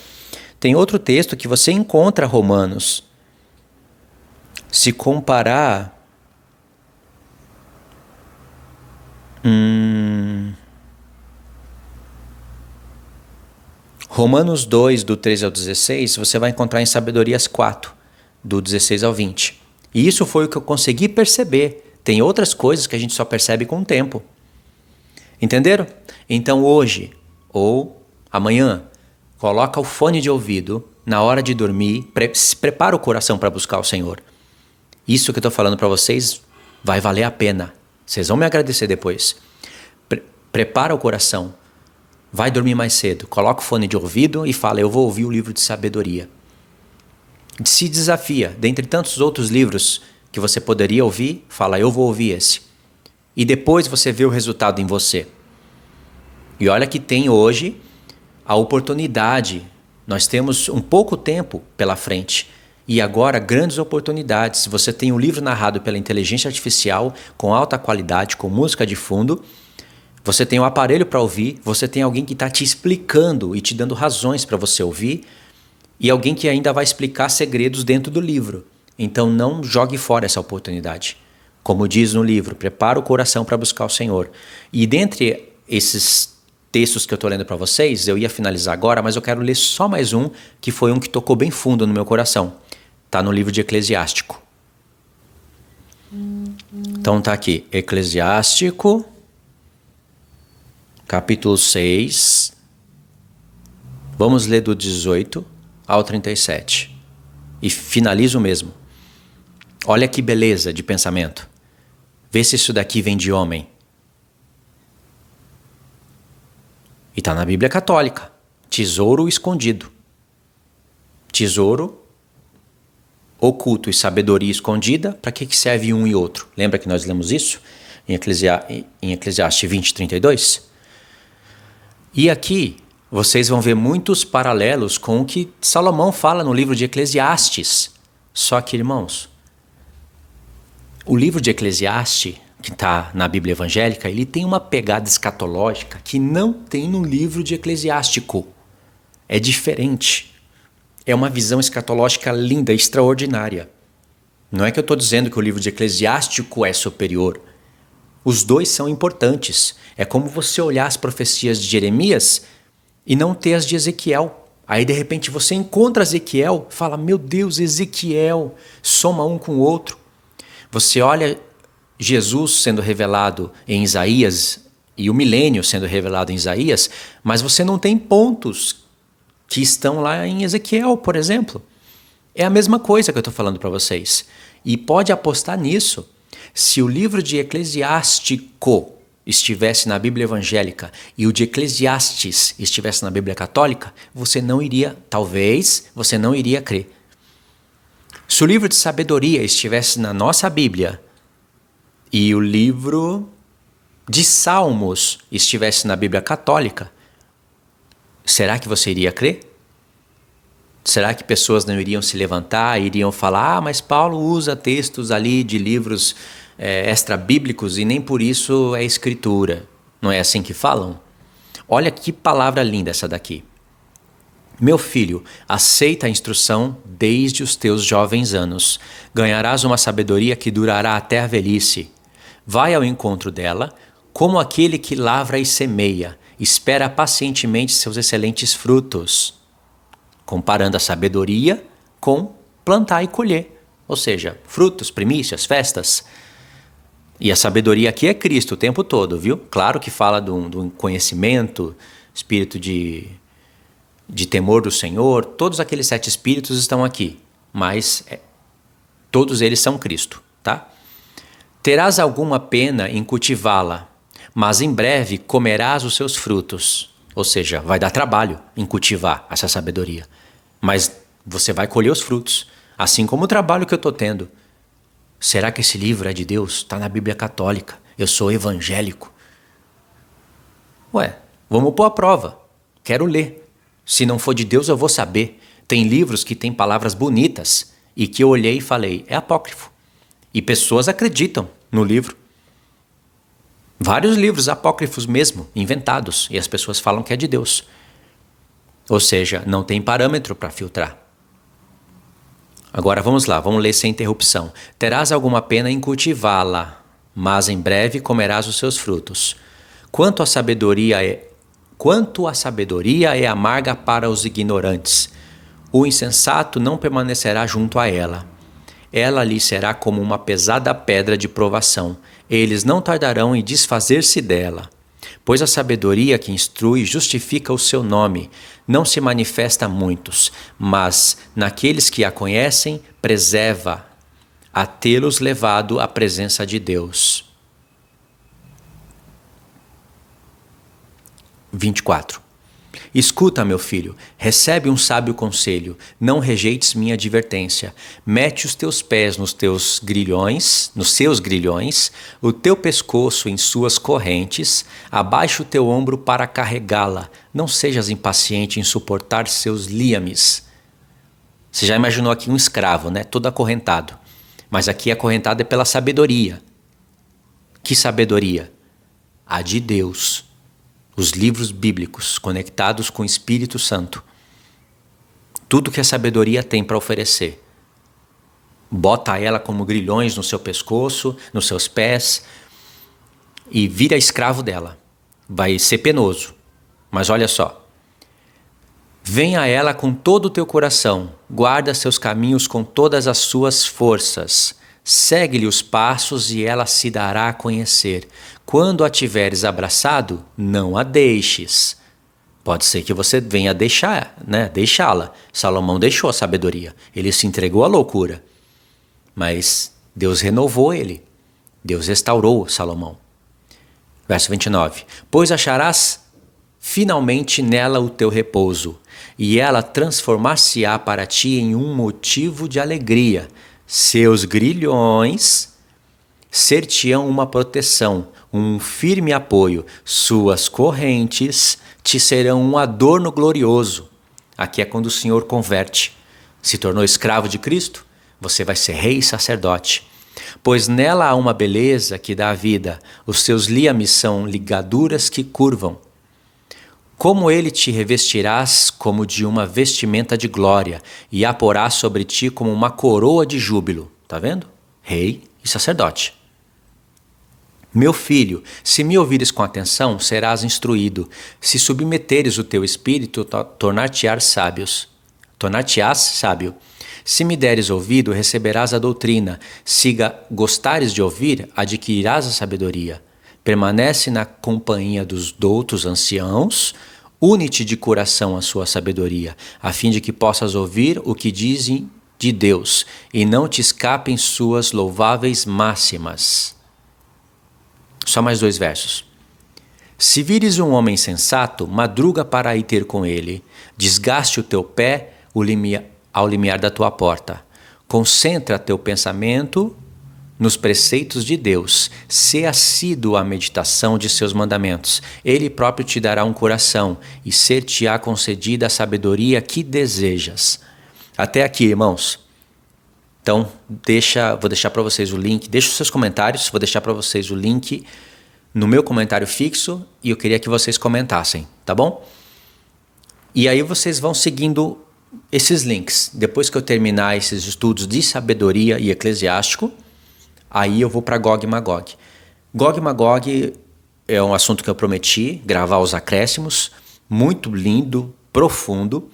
Tem outro texto que você encontra Romanos. Se comparar Romanos 2, do 13 ao 16, você vai encontrar em Sabedorias 4, do 16 ao 20. E isso foi o que eu consegui perceber. Tem outras coisas que a gente só percebe com o tempo. Entenderam? Então hoje, ou amanhã, coloca o fone de ouvido na hora de dormir, prepara o coração para buscar o Senhor. Isso que eu estou falando para vocês vai valer a pena. Vocês vão me agradecer depois. Prepara o coração. Vai dormir mais cedo. Coloca o fone de ouvido e fala, eu vou ouvir o livro de sabedoria. Se desafia. Dentre tantos outros livros que você poderia ouvir, fala, eu vou ouvir esse. E depois você vê o resultado em você. E olha que tem hoje a oportunidade. Nós temos um pouco tempo pela frente. E agora grandes oportunidades. Você tem um livro narrado pela inteligência artificial, com alta qualidade, com música de fundo. Você tem um aparelho para ouvir. Você tem alguém que está te explicando e te dando razões para você ouvir. E alguém que ainda vai explicar segredos dentro do livro. Então não jogue fora essa oportunidade. Como diz no livro, prepara o coração para buscar o Senhor. E dentre esses textos que eu estou lendo para vocês, eu ia finalizar agora, mas eu quero ler só mais um, que foi um que tocou bem fundo no meu coração. Está no livro de Eclesiástico. Então está aqui, Eclesiástico, capítulo 6. Vamos ler do 18 ao 37. E finalizo mesmo. Olha que beleza de pensamento. Vê se isso daqui vem de homem. E está na Bíblia Católica. Tesouro escondido. Tesouro oculto e sabedoria escondida. Para que serve um e outro? Lembra que nós lemos isso? Em Eclesiastes 20, 32? E aqui vocês vão ver muitos paralelos com o que Salomão fala no livro de Eclesiastes. Só que, irmãos, o livro de Eclesiastes, que está na Bíblia evangélica, ele tem uma pegada escatológica que não tem no livro de Eclesiástico. É diferente. É uma visão escatológica linda, extraordinária. Não é que eu estou dizendo que o livro de Eclesiástico é superior. Os dois são importantes. É como você olhar as profecias de Jeremias e não ter as de Ezequiel. Aí de repente você encontra Ezequiel, fala, meu Deus, Ezequiel, soma um com o outro. Você olha Jesus sendo revelado em Isaías e o milênio sendo revelado em Isaías, mas você não tem pontos que estão lá em Ezequiel, por exemplo. É a mesma coisa que eu estou falando para vocês. E pode apostar nisso. Se o livro de Eclesiástico estivesse na Bíblia evangélica e o de Eclesiastes estivesse na Bíblia católica, você não iria, talvez, você não iria crer. Se o livro de sabedoria estivesse na nossa Bíblia e o livro de Salmos estivesse na Bíblia católica, será que você iria crer? Será que pessoas não iriam se levantar e iriam falar, mas Paulo usa textos ali de livros extra-bíblicos e nem por isso é escritura. Não é assim que falam? Olha que palavra linda essa daqui. Meu filho, aceita a instrução desde os teus jovens anos. Ganharás uma sabedoria que durará até a velhice. Vai ao encontro dela, como aquele que lavra e semeia, espera pacientemente seus excelentes frutos. Comparando a sabedoria com plantar e colher. Ou seja, frutos, primícias, festas. E a sabedoria aqui é Cristo o tempo todo, viu? Claro que fala de um conhecimento, espírito de temor do Senhor, todos aqueles 7 espíritos estão aqui, mas todos eles são Cristo, tá? Terás alguma pena em cultivá-la, mas em breve comerás os seus frutos. Ou seja, vai dar trabalho em cultivar essa sabedoria, mas você vai colher os frutos, assim como o trabalho que eu estou tendo. Será que esse livro é de Deus? Está na Bíblia católica, eu sou evangélico. Ué, vamos pôr a prova, quero ler. Se não for de Deus, eu vou saber. Tem livros que têm palavras bonitas e que eu olhei e falei, é apócrifo. E pessoas acreditam no livro. Vários livros apócrifos mesmo, inventados, e as pessoas falam que é de Deus. Ou seja, não tem parâmetro para filtrar. Agora vamos lá, vamos ler sem interrupção. Terás alguma pena em cultivá-la, mas em breve comerás os seus frutos. Quanto a sabedoria é amarga para os ignorantes. O insensato não permanecerá junto a ela. Ela lhe será como uma pesada pedra de provação. Eles não tardarão em desfazer-se dela. Pois a sabedoria que instrui justifica o seu nome. Não se manifesta a muitos, mas naqueles que a conhecem, preserva a tê-los levado à presença de Deus. 24. Escuta, meu filho, recebe um sábio conselho, não rejeites minha advertência. Mete os teus pés nos seus grilhões, o teu pescoço em suas correntes, abaixa o teu ombro para carregá-la. Não sejas impaciente em suportar seus liames. Você já imaginou aqui um escravo, né? Todo acorrentado. Mas aqui acorrentado é pela sabedoria. Que sabedoria? A de Deus. Os livros bíblicos conectados com o Espírito Santo. Tudo que a sabedoria tem para oferecer. Bota ela como grilhões no seu pescoço, nos seus pés e vira escravo dela. Vai ser penoso. Mas olha só. Venha a ela com todo o teu coração, guarda seus caminhos com todas as suas forças. Segue-lhe os passos e ela se dará a conhecer. Quando a tiveres abraçado, não a deixes. Pode ser que você venha deixá-la. Salomão deixou a sabedoria. Ele se entregou à loucura. Mas Deus renovou ele. Deus restaurou Salomão. Verso 29. Pois acharás finalmente nela o teu repouso, e ela transformar-se-á para ti em um motivo de alegria. Seus grilhões ser-te-ão uma proteção, um firme apoio. Suas correntes te serão um adorno glorioso. Aqui é quando o Senhor converte. Se tornou escravo de Cristo, você vai ser rei e sacerdote. Pois nela há uma beleza que dá vida. Os seus liames são ligaduras que curvam. Como ele te revestirás como de uma vestimenta de glória, e a porás sobre ti como uma coroa de júbilo. Tá vendo? Rei e sacerdote. Meu filho, se me ouvires com atenção, serás instruído. Se submeteres o teu espírito, tornar-te-ás sábio. Se me deres ouvido, receberás a doutrina. Se gostares de ouvir, adquirirás a sabedoria. Permanece na companhia dos doutos anciãos, une-te de coração à sua sabedoria, a fim de que possas ouvir o que dizem de Deus, e não te escapem suas louváveis máximas. Só mais 2 versos. Se vires um homem sensato, madruga para ir ter com ele. Desgaste o teu pé ao limiar da tua porta. Concentra teu pensamento nos preceitos de Deus. Sê assíduo à meditação de seus mandamentos. Ele próprio te dará um coração e ser-te-á concedida a sabedoria que desejas. Até aqui, irmãos. Então, vou deixar para vocês o link. Deixa os seus comentários. Vou deixar para vocês o link no meu comentário fixo e eu queria que vocês comentassem, tá bom? E aí vocês vão seguindo esses links. Depois que eu terminar esses estudos de sabedoria e eclesiástico, aí eu vou para Gog e Magog. Gog e Magog é um assunto que eu prometi gravar os acréscimos. Muito lindo, profundo.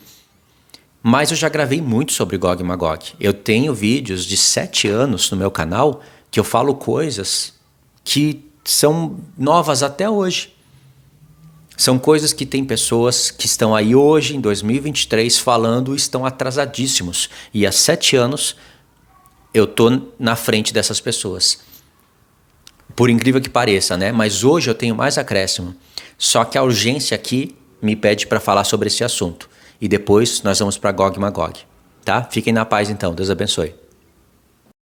Mas eu já gravei muito sobre Gog e Magog. Eu tenho vídeos de 7 anos no meu canal que eu falo coisas que são novas até hoje. São coisas que tem pessoas que estão aí hoje, em 2023, falando e estão atrasadíssimos. E há 7 anos eu estou na frente dessas pessoas. Por incrível que pareça, né? Mas hoje eu tenho mais acréscimo. Só que a urgência aqui me pede para falar sobre esse assunto. E depois nós vamos para Gog e Magog. Tá? Fiquem na paz então. Deus abençoe.